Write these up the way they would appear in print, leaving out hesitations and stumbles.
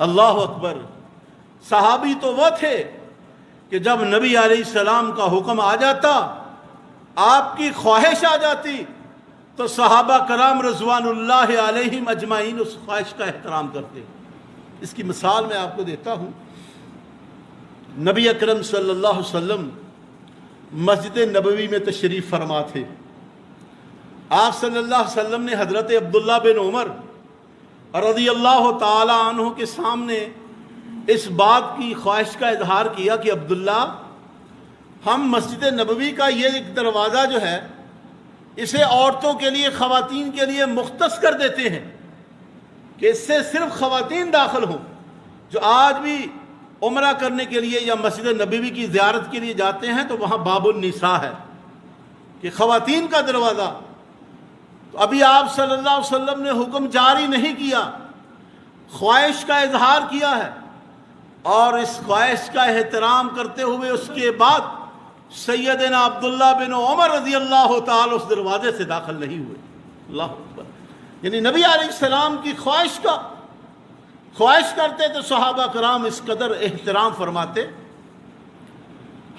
اللہ اکبر۔ صحابی تو وہ تھے کہ جب نبی علیہ السلام کا حکم آ جاتا، آپ کی خواہش آ جاتی، تو صحابہ کرام رضوان اللہ علیہم اجمعین اس خواہش کا احترام کرتے۔ اس کی مثال میں آپ کو دیتا ہوں۔ نبی اکرم صلی اللہ علیہ وسلم مسجد نبوی میں تشریف فرما تھے۔ آپ صلی اللہ علیہ وسلم نے حضرت عبداللہ بن عمر رضی اللہ تعالی عنہ کے سامنے اس بات کی خواہش کا اظہار کیا کہ عبداللہ، ہم مسجد نبوی کا یہ ایک دروازہ جو ہے اسے عورتوں کے لیے، خواتین کے لیے مختص کر دیتے ہیں کہ اس سے صرف خواتین داخل ہوں۔ جو آج بھی عمرہ کرنے کے لیے یا مسجد نبوی کی زیارت کے لیے جاتے ہیں تو وہاں باب النساء ہے کہ خواتین کا دروازہ۔ تو ابھی آپ صلی اللہ علیہ وسلم نے حکم جاری نہیں کیا، خواہش کا اظہار کیا ہے، اور اس خواہش کا احترام کرتے ہوئے اس کے بعد سیدنا عبداللہ بن عمر رضی اللہ تعالی اس دروازے سے داخل نہیں ہوئے۔ اللہ اکبر۔ یعنی نبی علیہ السلام کی خواہش کرتے تو صحابہ کرام اس قدر احترام فرماتے۔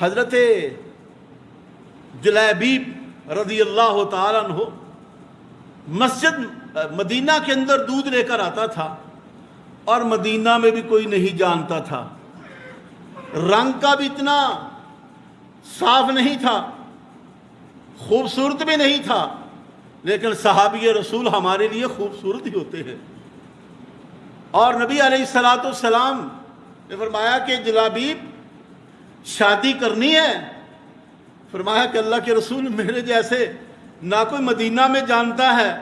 حضرت جلیبیب رضی اللہ تعالیٰ عنہ مسجد مدینہ کے اندر دودھ لے کر آتا تھا، اور مدینہ میں بھی کوئی نہیں جانتا تھا، رنگ کا بھی اتنا صاف نہیں تھا، خوبصورت بھی نہیں تھا، لیکن صحابی رسول ہمارے لیے خوبصورت ہی ہوتے ہیں۔ اور نبی علیہ السلام نے فرمایا کہ جلابیب شادی کرنی ہے؟ فرمایا کہ اللہ کے رسول، میرے جیسے نہ کوئی مدینہ میں جانتا ہے،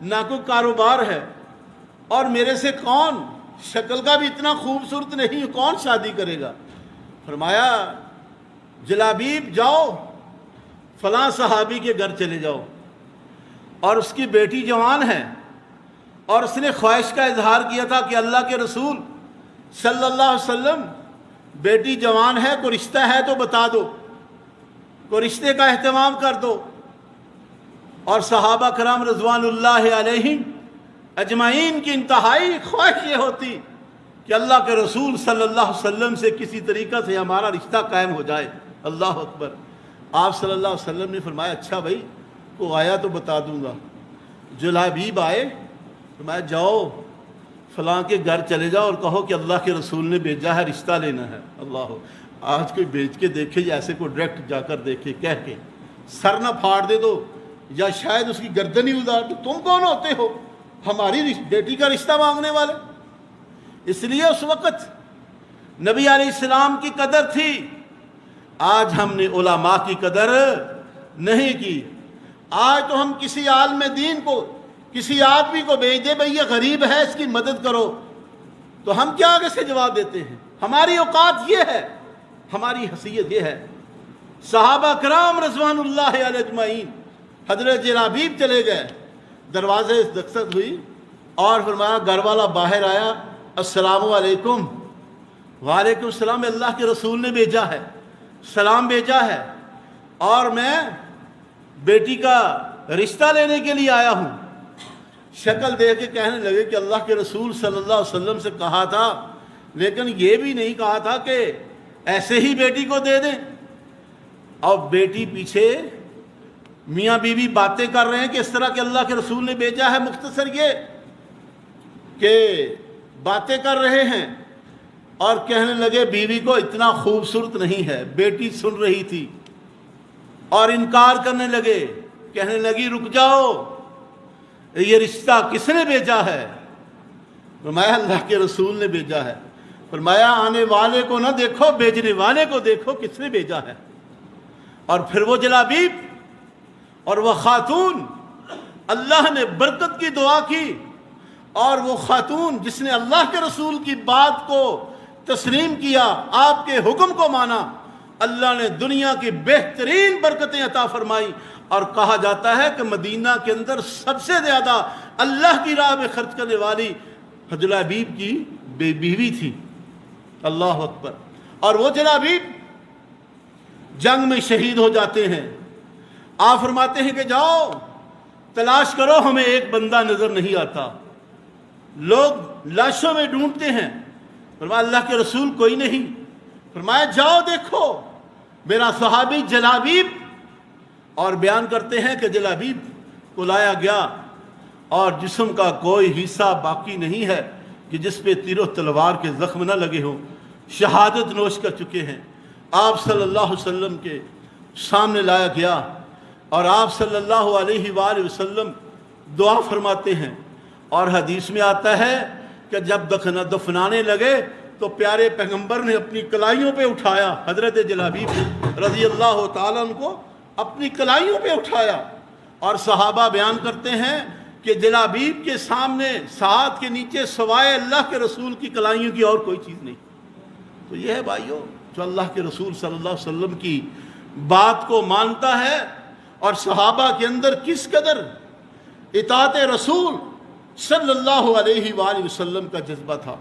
نہ کوئی کاروبار ہے، اور میرے سے کون، شکل کا بھی اتنا خوبصورت نہیں، کون شادی کرے گا؟ فرمایا جلابیب جاؤ فلاں صحابی کے گھر چلے جاؤ، اور اس کی بیٹی جوان ہے، اور اس نے خواہش کا اظہار کیا تھا کہ اللہ کے رسول صلی اللہ علیہ وسلم، بیٹی جوان ہے، کوئی رشتہ ہے تو بتا دو، کوئی رشتے کا اہتمام کر دو۔ اور صحابہ کرام رضوان اللہ علیہم اجمعین کی انتہائی خواہش یہ ہوتی کہ اللہ کے رسول صلی اللہ علیہ وسلم سے کسی طریقہ سے ہمارا رشتہ قائم ہو جائے۔ اللہ اکبر۔ آپ صلی اللہ علیہ وسلم نے فرمایا اچھا بھائی، کو آیا تو بتا دوں گا۔ جلابیب آئے، فرمایا جاؤ فلاں کے گھر چلے جاؤ اور کہو کہ اللہ کے رسول نے بھیجا ہے، رشتہ لینا ہے۔ اللہ، آج کوئی بیچ کے دیکھے یا ایسے کو ڈائریکٹ جا کر دیکھے، کہہ کے سر نہ پھاڑ دے دو، یا شاید اس کی گردن ہی ادار دو، تم کون ہوتے ہو ہماری بیٹی کا رشتہ مانگنے والے؟ اس لیے اس وقت نبی علیہ السلام کی قدر تھی، آج ہم نے علماء کی قدر نہیں کی۔ آج تو ہم کسی عالم دین کو، کسی آدمی کو بھیج دے، بھئی یہ غریب ہے اس کی مدد کرو، تو ہم کیا آگے سے جواب دیتے ہیں؟ ہماری اوقات یہ ہے، ہماری حیثیت یہ ہے۔ صحابہ کرام رضوان اللہ علیہ اجمعین، حضرت جلابیب چلے گئے، دروازے دستک ہوئی، اور فرمایا گھر والا باہر آیا، السلام علیکم۔ وعلیکم السلام، اللہ کے رسول نے بھیجا ہے، سلام بھیجا ہے، اور میں بیٹی کا رشتہ لینے کے لیے آیا ہوں۔ شکل دیکھ کے کہنے لگے کہ اللہ کے رسول صلی اللہ علیہ وسلم سے کہا تھا، لیکن یہ بھی نہیں کہا تھا کہ ایسے ہی بیٹی کو دے دیں۔ اور بیٹی پیچھے میاں بیوی باتیں کر رہے ہیں کہ اس طرح کہ اللہ کے رسول نے بھیجا ہے، مختصر یہ کہ باتیں کر رہے ہیں، اور کہنے لگے بیوی کو اتنا خوبصورت نہیں ہے۔ بیٹی سن رہی تھی اور انکار کرنے لگے، کہنے لگی رک جاؤ، یہ رشتہ کس نے بھیجا ہے؟ فرمایا اللہ کے رسول نے بھیجا ہے۔ فرمایا آنے والے کو نہ دیکھو، بھیجنے والے کو دیکھو، کس نے بھیجا ہے۔ اور پھر وہ جلابیب اور وہ خاتون، اللہ نے برکت کی دعا کی، اور وہ خاتون جس نے اللہ کے رسول کی بات کو تسلیم کیا، آپ کے حکم کو مانا، اللہ نے دنیا کی بہترین برکتیں عطا فرمائی۔ اور کہا جاتا ہے کہ مدینہ کے اندر سب سے زیادہ اللہ کی راہ میں خرچ کرنے والی جلابیب کی بیوی تھی۔ اللہ اکبر۔ اور وہ جلابیب جنگ میں شہید ہو جاتے ہیں۔ آپ فرماتے ہیں کہ جاؤ تلاش کرو، ہمیں ایک بندہ نظر نہیں آتا۔ لوگ لاشوں میں ڈھونڈتے ہیں، فرمایا اللہ کے رسول کوئی نہیں. فرمایا جاؤ دیکھو میرا صحابی جلابیب. اور بیان کرتے ہیں کہ جلابیب کو لایا گیا اور جسم کا کوئی حصہ باقی نہیں ہے کہ جس پہ تیر و تلوار کے زخم نہ لگے ہوں. شہادت نوش کر چکے ہیں. آپ صلی اللہ علیہ وسلم کے سامنے لایا گیا اور آپ صلی اللہ علیہ وآلہ وسلم دعا فرماتے ہیں. اور حدیث میں آتا ہے کہ جب دفنانے لگے تو پیارے پیغمبر نے اپنی کلائیوں پہ اٹھایا. حضرت جلابیب رضی اللہ تعالیٰ عنہ کو اپنی کلائیوں پہ اٹھایا. اور صحابہ بیان کرتے ہیں کہ جلابیب کے سامنے ساتھ کے نیچے سوائے اللہ کے رسول کی کلائیوں کی اور کوئی چیز نہیں. تو یہ ہے بھائیو جو اللہ کے رسول صلی اللہ علیہ وسلم کی بات کو مانتا ہے اور صحابہ کے اندر کس قدر اطاعت رسول صلی اللہ علیہ وآلہ وسلم کا جذبہ تھا.